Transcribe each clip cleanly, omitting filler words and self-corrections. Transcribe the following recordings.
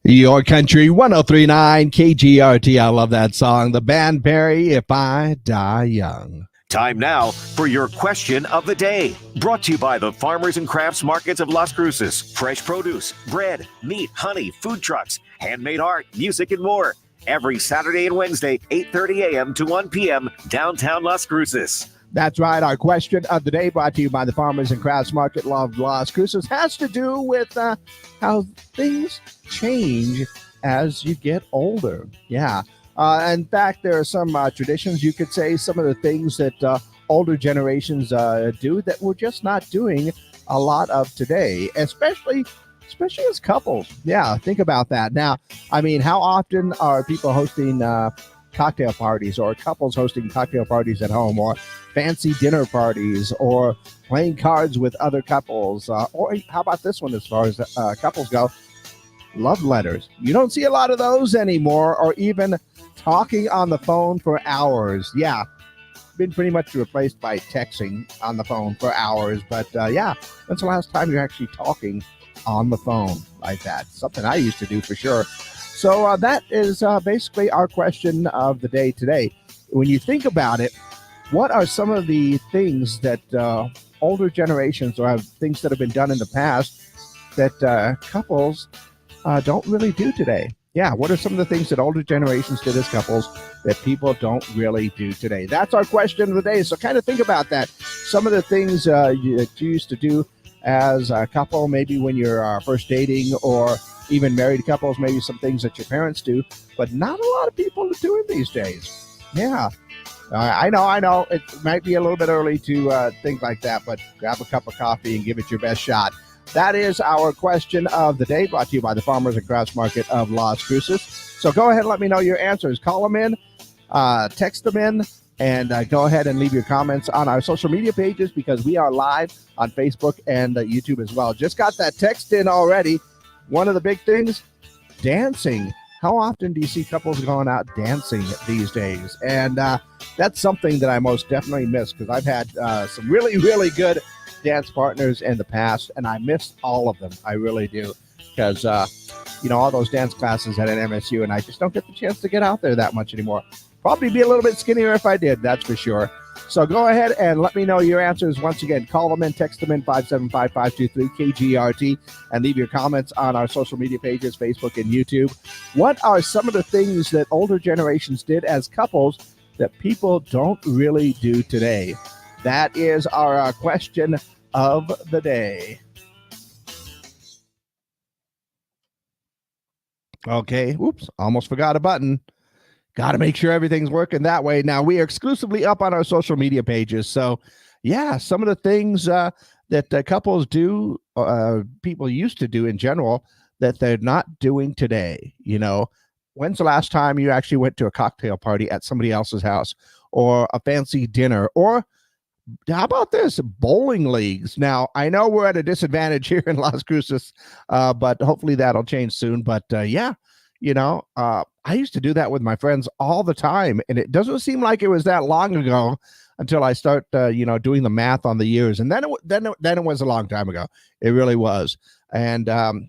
Your Country 1039 KGRT. I love that song. The band Perry, If I Die Young. Time now for your question of the day. Brought to you by the Farmers and Crafts Markets of Las Cruces. Fresh produce, bread, meat, honey, food trucks, handmade art, music, and more. Every Saturday and Wednesday, 8:30 a.m. to 1 p.m. downtown Las Cruces. That's right. Our question of the day, brought to you by the Farmers and Crafts Market of Las Cruces, has to do with how things change as you get older. Yeah. In fact, there are some traditions, you could say, some of the things that older generations do that we're just not doing a lot of today, especially as couples. Yeah, think about that. Now, I mean, how often are people hosting cocktail parties, or couples hosting cocktail parties at home, or fancy dinner parties, or playing cards with other couples, or how about this one as far as couples go? Love letters. You don't see a lot of those anymore, or even talking on the phone for hours. Yeah, been pretty much replaced by texting on the phone for hours. But yeah, when's the last time you're actually talking on the phone like that? Something I used to do for sure. So that is basically our question of the day today. When you think about it, what are some of the things that older generations, or things that have been done in the past that couples don't really do today? Yeah, what are some of the things that older generations did as couples that people don't really do today? That's our question of the day. So kind of think about that. Some of the things that you used to do as a couple, maybe when you're first dating, or even married couples, maybe some things that your parents do, but not a lot of people are doing these days. Yeah, I know. It might be a little bit early to think like that, but grab a cup of coffee and give it your best shot. That is our question of the day, brought to you by the Farmers and Crafts Market of Las Cruces. So go ahead and let me know your answers. Call them in, text them in, and go ahead and leave your comments on our social media pages, because we are live on Facebook and YouTube as well. Just got that text in already. One of the big things, dancing. How often do you see couples going out dancing these days? And that's something that I most definitely miss, because I've had some really, really good dance partners in the past, and I miss all of them. I really do, because all those dance classes at an MSU, and I just don't get the chance to get out there that much anymore. Probably be a little bit skinnier if I did, that's for sure. So go ahead and let me know your answers. Once again, call them in, text them in, 575-523-KGRT, and leave your comments on our social media pages, Facebook and YouTube. What are some of the things that older generations did as couples that people don't really do today? That is our question of the day. Okay, oops, almost forgot a button. Got to make sure everything's working that way. Now, we are exclusively up on our social media pages. So, yeah, some of the things that couples do, people used to do in general, that they're not doing today. When's the last time you actually went to a cocktail party at somebody else's house, or a fancy dinner, or how about this? Bowling leagues. Now, I know we're at a disadvantage here in Las Cruces, but hopefully that'll change soon. But yeah, I used to do that with my friends all the time, and it doesn't seem like it was that long ago until I start, doing the math on the years, and then it was a long time ago. It really was. And the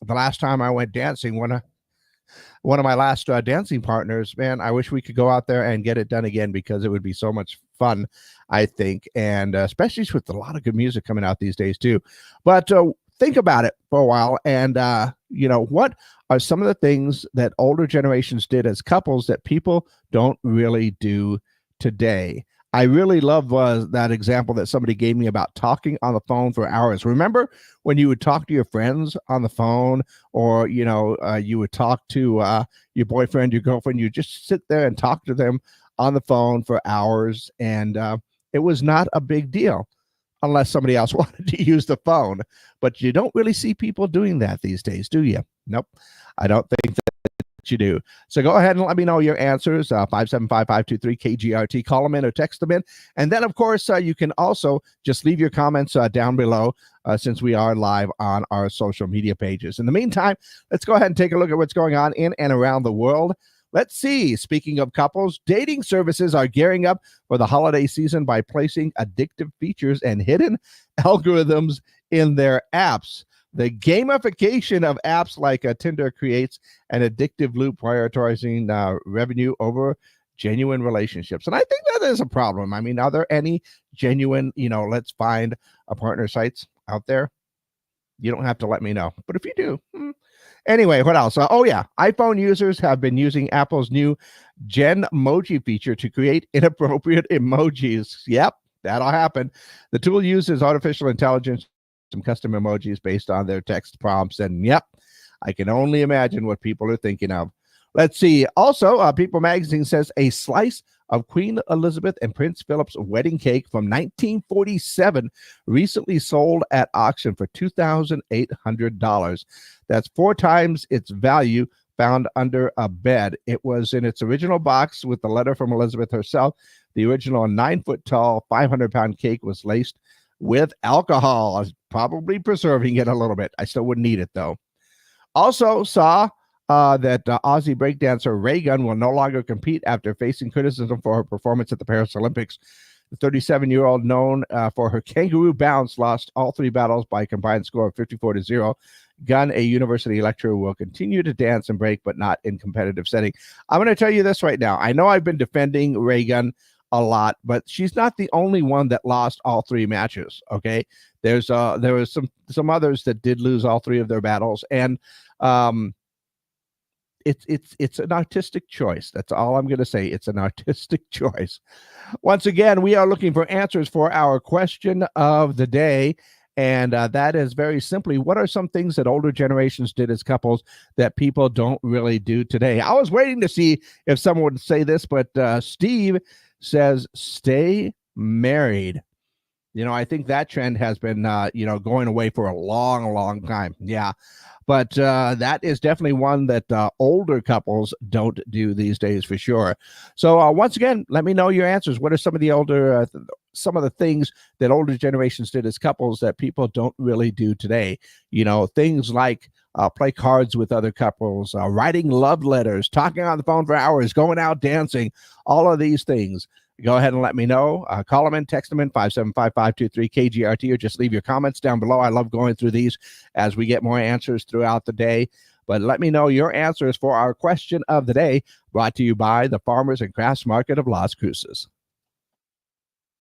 last time I went dancing, one of my last dancing partners, man, I wish we could go out there and get it done again, because it would be so much fun, I think, and especially with a lot of good music coming out these days too. But think about it for a while, and what are some of the things that older generations did as couples that people don't really do today? I really love that example that somebody gave me about talking on the phone for hours. Remember when you would talk to your friends on the phone, or you would talk to your boyfriend, your girlfriend, you just sit there and talk to them on the phone for hours, and it was not a big deal unless somebody else wanted to use the phone. But you don't really see people doing that these days, do you? Nope, I don't think that you do. So go ahead and let me know your answers. 575-523-KGRT. Call them in or text them in. And then, of course, you can also just leave your comments down below, since we are live on our social media pages. In the meantime, let's go ahead and take a look at what's going on in and around the world. Let's see. Speaking of couples, dating services are gearing up for the holiday season by placing addictive features and hidden algorithms in their apps. The gamification of apps like Tinder creates an addictive loop, prioritizing revenue over genuine relationships. And I think that is a problem. I mean, are there any genuine, let's find a partner sites out there? You don't have to let me know. But if you do, anyway, what else? iPhone users have been using Apple's new Genmoji feature to create inappropriate emojis. Yep, that'll happen. The tool uses artificial intelligence, some custom emojis based on their text prompts. And yep, I can only imagine what people are thinking of. Let's see. Also, People Magazine says a slice of Queen Elizabeth and Prince Philip's wedding cake from 1947 recently sold at auction for $2,800. That's 4 times its value, found under a bed. It was in its original box with the letter from Elizabeth herself. The original 9-foot-tall, 500-pound cake was laced with alcohol, probably preserving it a little bit. I still wouldn't eat it, though. Also saw that Aussie breakdancer Reagan will no longer compete after facing criticism for her performance at the Paris Olympics. The 37-year-old, known for her kangaroo bounce, lost all 3 battles by a combined score of 54-0. Gunn, a university lecturer, will continue to dance and break, but not in competitive setting. I'm going to tell you this right now. I know I've been defending Reagan a lot, but she's not the only one that lost all 3 matches. Okay, there was some others that did lose all 3 of their battles, and it's an artistic choice. That's all I'm going to say. It's an artistic choice. Once again, we are looking for answers for our question of the day. And that is very simply, what are some things that older generations did as couples that people don't really do today? I was waiting to see if someone would say this, but Steve says, stay married. I think that trend has been, going away for a long, long time. Yeah. But that is definitely one that older couples don't do these days for sure. So once again, let me know your answers. What are some of the some of the things that older generations did as couples that people don't really do today? Things like play cards with other couples, writing love letters, talking on the phone for hours, going out dancing, all of these things. Go ahead and let me know. Call them in, text them in, 575-523-KGRT, or just leave your comments down below. I love going through these as we get more answers throughout the day. But let me know your answers for our question of the day, brought to you by the Farmers and Crafts Market of Las Cruces.